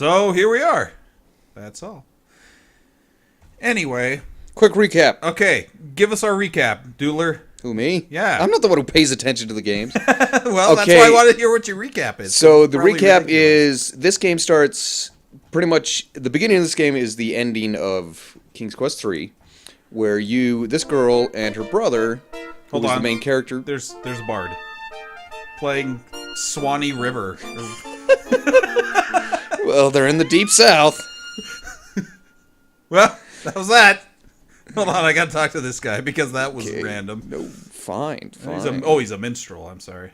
So here we are. That's all. Anyway. Quick recap. Okay, give us our recap, Doodler. Who, me? Yeah. I'm not the one who pays attention to the games. Well, that's why I want to hear what your recap is. So the recap ridiculous. is, this game starts pretty much, the beginning of this game is the ending of King's Quest III, where this girl and her brother, who was the main character. There's a bard playing Swanee River. Well, they're in the deep south. Well, that was that. Hold on, I gotta talk to this guy because that was random. No, fine. He's a minstrel, I'm sorry.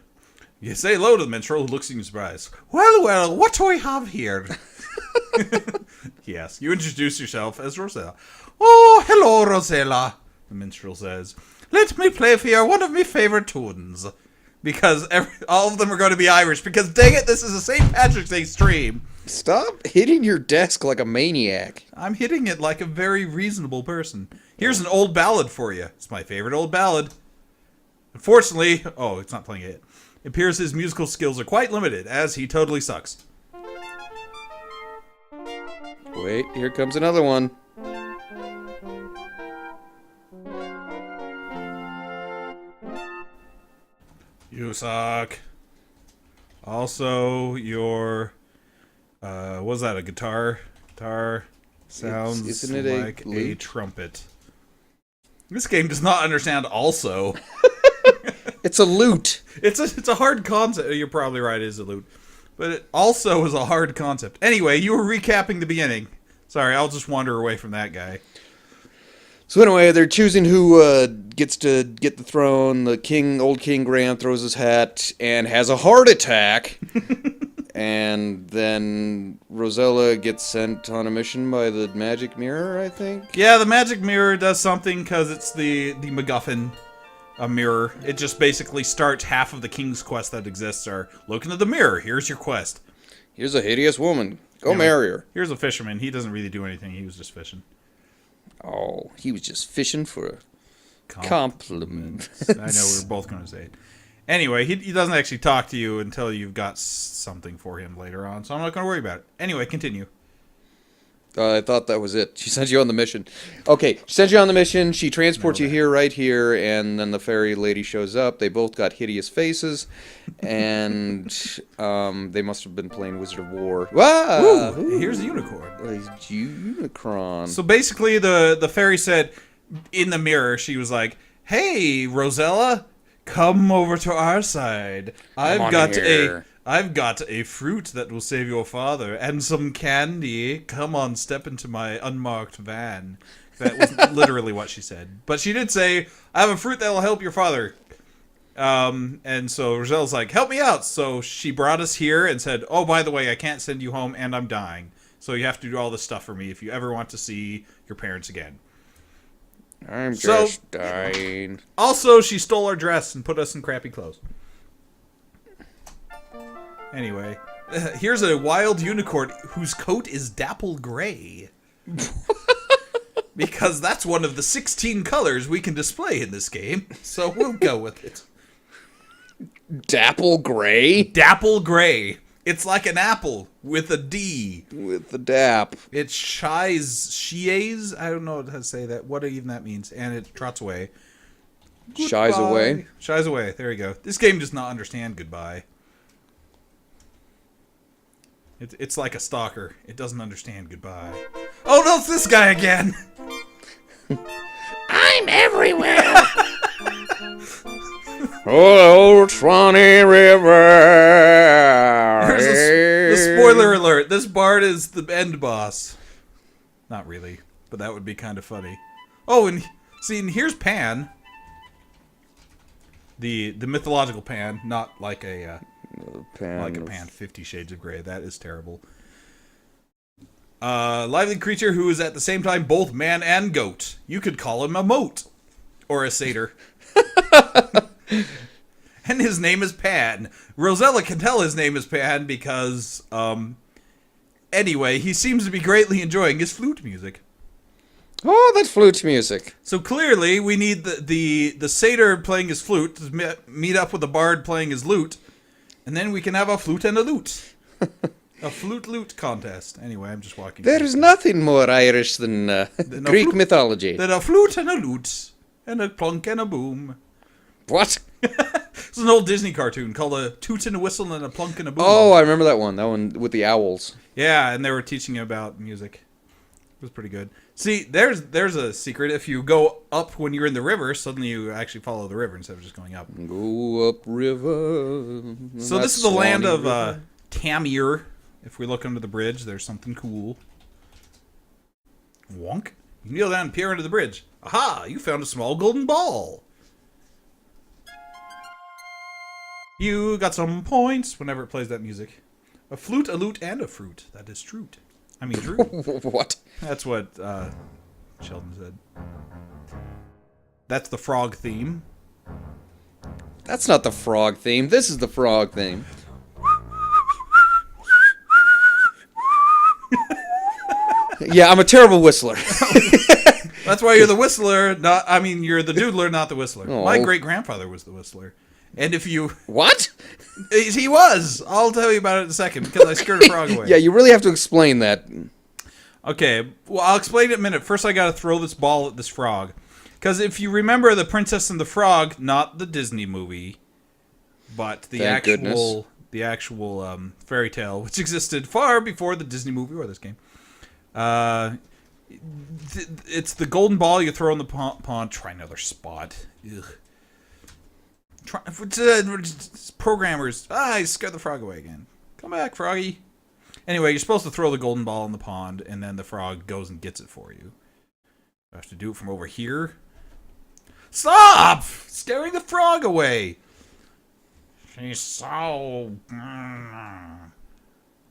You say hello to the minstrel who looks in surprise. Well, what do we have here? Yes, you introduce yourself as Rosella. Oh, hello, Rosella, the minstrel says. Let me play for you one of my favorite tunes. Because all of them are going to be Irish. Because, dang it, this is a St. Patrick's Day stream. Stop hitting your desk like a maniac. I'm hitting it like a very reasonable person. Here's an old ballad for you. It's my favorite old ballad. Unfortunately, it's not playing it. It appears his musical skills are quite limited, as he totally sucks. Wait, here comes another one. You suck. Also, your... was that a guitar? Guitar sounds Isn't it like a trumpet. This game does not understand also. It's a lute. It's a hard concept. You're probably right, it is a lute. But it also is a hard concept. Anyway, you were recapping the beginning. Sorry, I'll just wander away from that guy. So anyway, they're choosing who gets to get the throne. The old King Graham throws his hat and has a heart attack. And then Rosella gets sent on a mission by the magic mirror, I think. Yeah, the magic mirror does something because it's the MacGuffin mirror. It just basically starts half of the King's Quest that exists are, look into the mirror, here's your quest. Here's a hideous woman. Go marry her. Here's a fisherman. He doesn't really do anything. He was just fishing. Oh, he was just fishing for a compliment. I know we were both going to say it. Anyway, he doesn't actually talk to you until you've got something for him later on, so I'm not going to worry about it. Anyway, continue. I thought that was it. She sent you on the mission. Okay, she sent you on the mission. She transports you right here, and then the fairy lady shows up. They both got hideous faces, and they must have been playing Wizard of War. Wow! Ooh, here's a unicorn. A unicron. So basically, the fairy said, in the mirror, she was like, "Hey, Rosella, come over to our side. I've got a fruit that will save your father, and some candy. Come on, step into my unmarked van." That was literally what she said. But she did say, "I have a fruit that will help your father." And so Roselle's like, "Help me out." So she brought us here and said, "Oh, by the way, I can't send you home, and I'm dying. So you have to do all this stuff for me if you ever want to see your parents again." I'm just dying. Also, she stole our dress and put us in crappy clothes. Anyway, here's a wild unicorn whose coat is dapple gray. Because that's one of the 16 colors we can display in this game, so we'll go with it. Dapple gray? Dapple gray. It's like an apple with a D. With the dap. It shies. I don't know how to say that. What even that means. And it trots away. Shies away. Shies away. There you go. This game does not understand goodbye. It's like a stalker. It doesn't understand goodbye. Oh no, it's this guy again! I'm everywhere! Oh, Swanee River! Here's the spoiler alert. This bard is the end boss. Not really, but that would be kind of funny. Oh, and here's Pan. The mythological Pan, not like a... Pan 50 Shades of Grey. That is terrible. Lively creature who is at the same time both man and goat. You could call him a moat. Or a satyr. And his name is Pan. Rosella can tell his name is Pan because, anyway, he seems to be greatly enjoying his flute music. Oh, that's flute music. So clearly, we need the satyr playing his flute to meet up with the bard playing his lute. And then we can have a flute and a lute. A flute loot contest. Anyway, I'm just walking. There is nothing more Irish than Greek mythology. Then a flute and a lute, and a plunk and a boom. What? It's an old Disney cartoon called A Toot and a Whistle and a Plunk and a Boom. Oh, I remember that one. That one with the owls. Yeah, and they were teaching about music. It was pretty good. See, there's a secret. If you go up when you're in the river, suddenly you actually follow the river instead of just going up. Go up river. So this is the land of Tamir. If we look under the bridge, there's something cool. Wonk. You kneel down and peer under the bridge. Aha! You found a small golden ball. You got some points whenever it plays that music. A flute, a lute, and a fruit. That is true. I mean, true. What? That's what Sheldon said. That's the frog theme. That's not the frog theme. This is the frog theme. Yeah, I'm a terrible whistler. That's why you're the whistler. You're the doodler, not the whistler. Oh. My great-grandfather was the whistler. And if you... What? He was! I'll tell you about it in a second, because I scared a frog away. Yeah, you really have to explain that. Okay, well, I'll explain it in a minute. First, I gotta throw this ball at this frog. Because if you remember The Princess and the Frog, not the Disney movie, but the actual fairy tale, which existed far before the Disney movie or this game. It's the golden ball you throw in the pond. Try another spot. Ugh. Programmers. I scared the frog away again. Come back, froggy. Anyway, you're supposed to throw the golden ball in the pond, and then the frog goes and gets it for you. I have to do it from over here. Stop! Scaring the frog away. She's so... I'm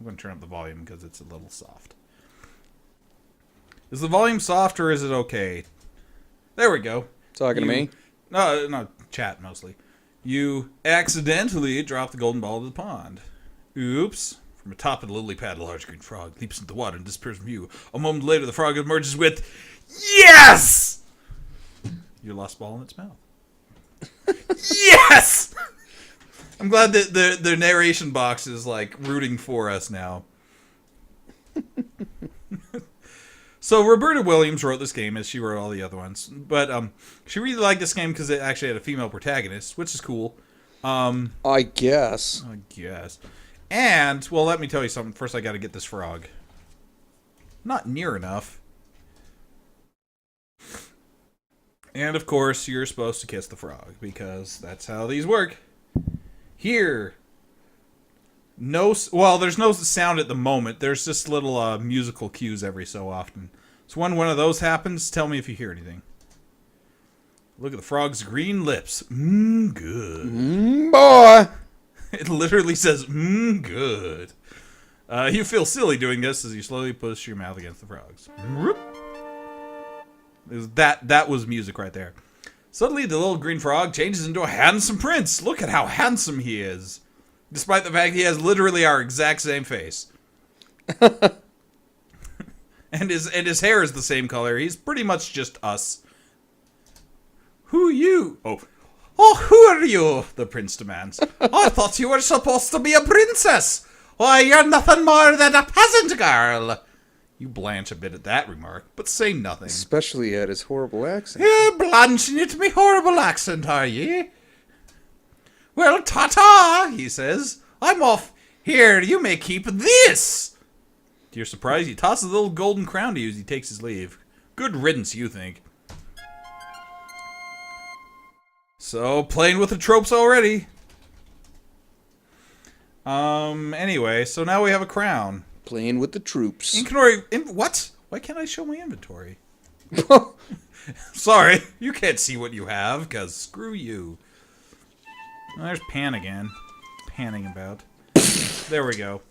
going to turn up the volume because it's a little soft. Is the volume soft or is it okay? There we go. Talking to me? No, chat mostly. You accidentally drop the golden ball into the pond. Oops. From atop of the lily pad, a large green frog leaps into the water and disappears from view. A moment later, the frog emerges with, yes! Your lost ball in its mouth. Yes! I'm glad that the narration box is, like, rooting for us now. So Roberta Williams wrote this game, as she wrote all the other ones. But she really liked this game because it actually had a female protagonist, which is cool. I guess. And, well, let me tell you something. First, I got to get this frog. Not near enough. And, of course, you're supposed to kiss the frog, because that's how these work. Here. There's no sound at the moment. There's just little musical cues every so often. So when one of those happens, tell me if you hear anything. Look at the frog's green lips. Good. Boy. It literally says, good. You feel silly doing this as you slowly push your mouth against the frogs. That was music right there. Suddenly, the little green frog changes into a handsome prince. Look at how handsome he is. Despite the fact he has literally our exact same face. and his hair is the same color. He's pretty much just us. Who you? Oh, who are you? The prince demands. I thought you were supposed to be a princess. Why, you're nothing more than a peasant girl. You blanch a bit at that remark, but say nothing. Especially at his horrible accent. You're blanching at me horrible accent, are ye? Well, ta-ta, he says. I'm off. Here, you may keep this. To your surprise, he tosses a little golden crown to you as he takes his leave. Good riddance, you think. So, playing with the tropes already. Anyway, so now we have a crown. Playing with the troops. What? Why can't I show my inventory? Sorry, you can't see what you have, because screw you. Oh, there's Pan again. Panning about. There we go.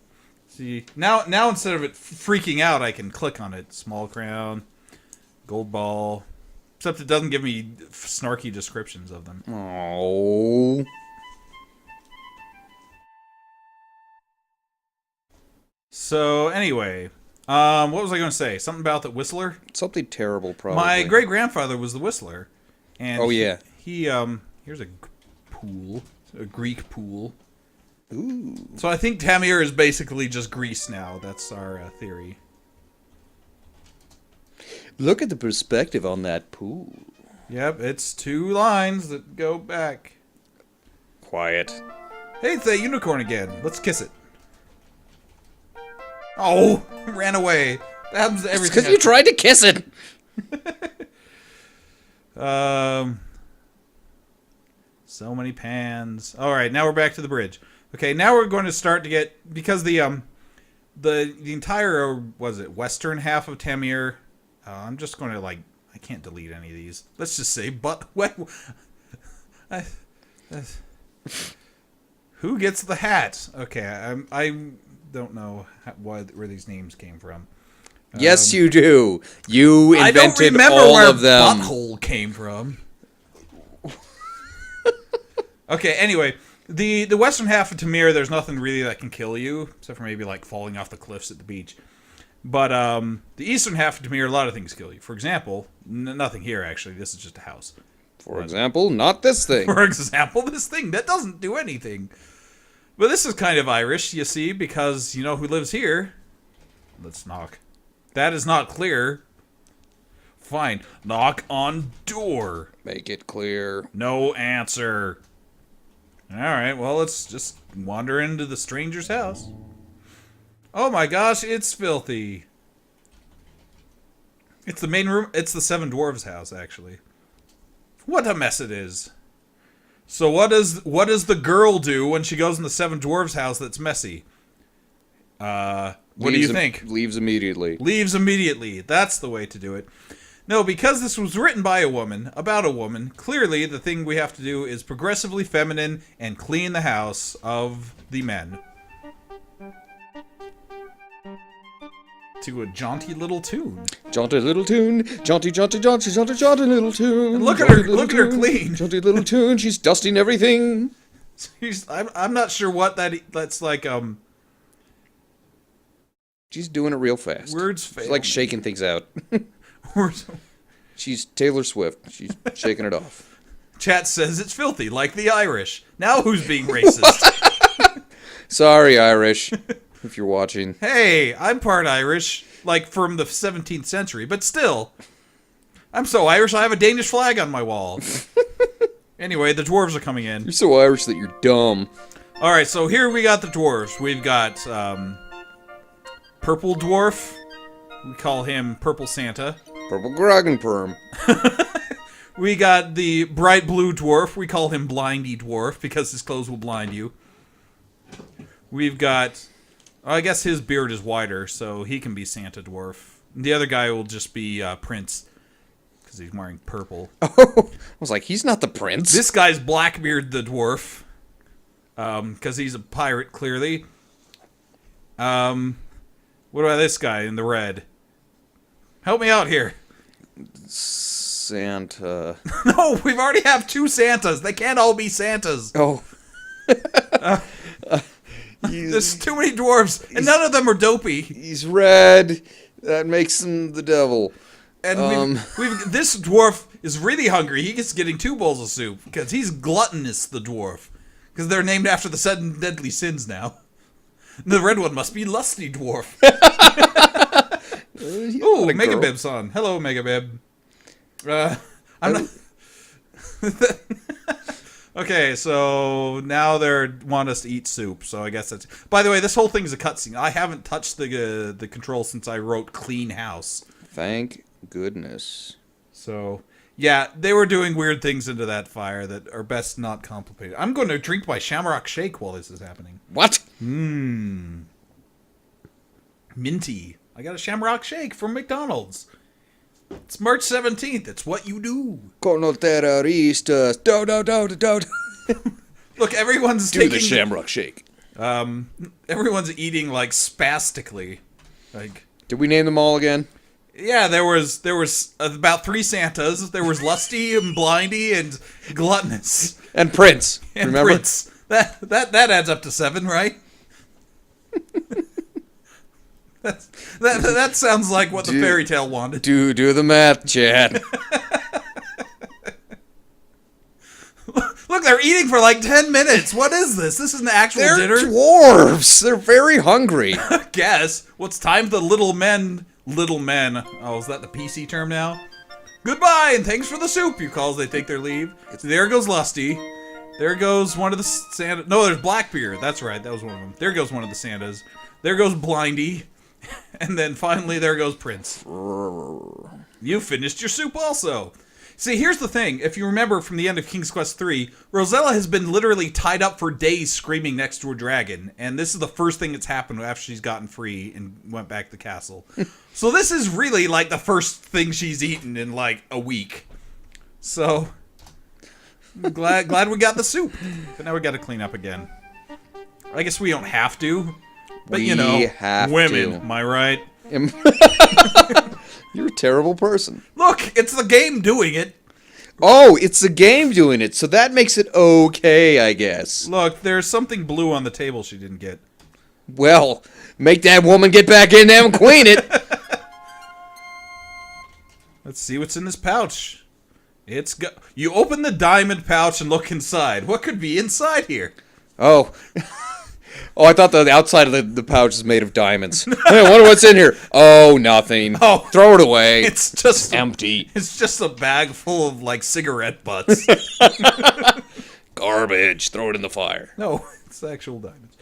See, now instead of it freaking out, I can click on it. Small crown, gold ball. Except it doesn't give me snarky descriptions of them. Oh. So, anyway. What was I going to say? Something about the Whistler? Something terrible, probably. My great-grandfather was the Whistler. And oh, yeah. He here's a pool. A Greek pool. Ooh. So I think Tamir is basically just Greece now. That's our theory. Look at the perspective on that pool. Yep, it's 2 lines that go back. Quiet. Hey, it's that unicorn again. Let's kiss it. Oh, ran away. That happens to everything. Because you tried to kiss it. So many pans. All right, now we're back to the bridge. Okay, now we're going to start to get, because the entire western half of Tamir. I'm just going to I can't delete any of these. Let's just say, who gets the hat? Okay, I don't know where these names came from. Yes, you do. You invented I don't remember all where of them. butthole came from. Okay, anyway, the western half of Tamir, there's nothing really that can kill you, except for maybe falling off the cliffs at the beach. But the eastern half of Tamir, a lot of things kill you. For example, nothing here actually. This is just a house. For example, not this thing. For example, this thing that doesn't do anything. But this is kind of Irish, you see, because you know who lives here. Let's knock. That is not clear. Fine. Knock on door. Make it clear. No answer. Alright, well, let's just wander into the stranger's house. Oh my gosh, it's filthy. It's the main room. It's the 7 Dwarves house, actually. What a mess it is. So what does the girl do when she goes in the 7 Dwarves house that's messy? What do you think? Leaves immediately. Leaves immediately. That's the way to do it. No, because this was written by a woman, about a woman, clearly the thing we have to do is progressively feminine and clean the house of the men. To a jaunty little tune. Jaunty little tune. Jaunty, jaunty, jaunty, jaunty, jaunty little tune. And look at her clean. Jaunty little tune. She's dusting everything. I'm not sure what that's like. She's doing it real fast. Words fail. She's shaking things out. She's Taylor Swift. She's shaking it off. Chat says it's filthy, like the Irish. Now who's being racist? Sorry, Irish, if you're watching. Hey, I'm part Irish, from the 17th century, but still. I'm so Irish, I have a Danish flag on my wall. Anyway, the dwarves are coming in. You're so Irish that you're dumb. Alright, so here we got the dwarves. We've got, Purple Dwarf. We call him Purple Santa. Purple Groggenperm. We got the Bright Blue Dwarf. We call him Blindy Dwarf, because his clothes will blind you. We've got... I guess his beard is wider, so he can be Santa Dwarf. The other guy will just be Prince, because he's wearing purple. Oh, I was like, he's not the prince. This guy's Blackbeard the Dwarf, because he's a pirate, clearly. What about this guy in the red? Help me out here. Santa. No, we've already have 2 Santas. They can't all be Santas. Oh. There's too many dwarves, and none of them are dopey. He's red. That makes him the devil. And this dwarf is really hungry. He's getting 2 bowls of soup, because he's gluttonous, the dwarf. Because they're named after the 7 deadly sins now. The red one must be Lusty Dwarf. Ooh, Megabib-san. Hello, Megabib. I'm not... Okay, so now they want us to eat soup, so I guess that's... By the way, this whole thing is a cutscene. I haven't touched the control since I wrote Clean House. Thank goodness. So, yeah, they were doing weird things into that fire that are best not complicated. I'm going to drink my Shamrock Shake while this is happening. What? Minty. I got a Shamrock Shake from McDonald's. It's March 17th. It's what you do. Corno terroristas. Do. Look, everyone's Do taking... the Shamrock Shake. Everyone's eating, spastically. Did we name them all again? Yeah, there was about 3 Santas. There was Lusty and Blindy and Gluttonous. And Prince. And remember? Prince. That adds up to 7, right? That sounds like what the fairy tale wanted. Do the math, Chad. Look, they're eating for like 10 minutes. What is this? This is an actual They're dinner? dwarves. They're very hungry. Guess. What's time the little men? Little men. Oh, is that the PC term now? Goodbye, and thanks for the soup, you call as they take their leave. So there goes Lusty. There goes one of the Santa. No, there's Blackbeard. That's right, that was one of them. There goes one of the Santas. There goes Blindy. And then finally, there goes Prince. You finished your soup also. See, here's the thing. If you remember from the end of King's Quest III, Rosella has been literally tied up for days screaming next to a dragon. And this is the first thing that's happened after she's gotten free and went back to the castle. So this is really like the first thing she's eaten in like a week. So, glad we got the soup. But now we got to clean up again. I guess we don't have to. But you know, women, am I right? You're a terrible person. Look, it's the game doing it. Oh, it's the game doing it, so that makes it okay, I guess. Look, there's something blue on the table she didn't get. Well, make that woman get back in there and clean it. Let's see what's in this pouch. You open the diamond pouch and look inside. What could be inside here? Oh. Oh, I thought the outside of the pouch is made of diamonds. Hey, I wonder what's in here. Oh, nothing. Oh, throw it away. It's just empty. It's just a bag full of like cigarette butts. Garbage. Throw it in the fire. No, it's actual diamonds.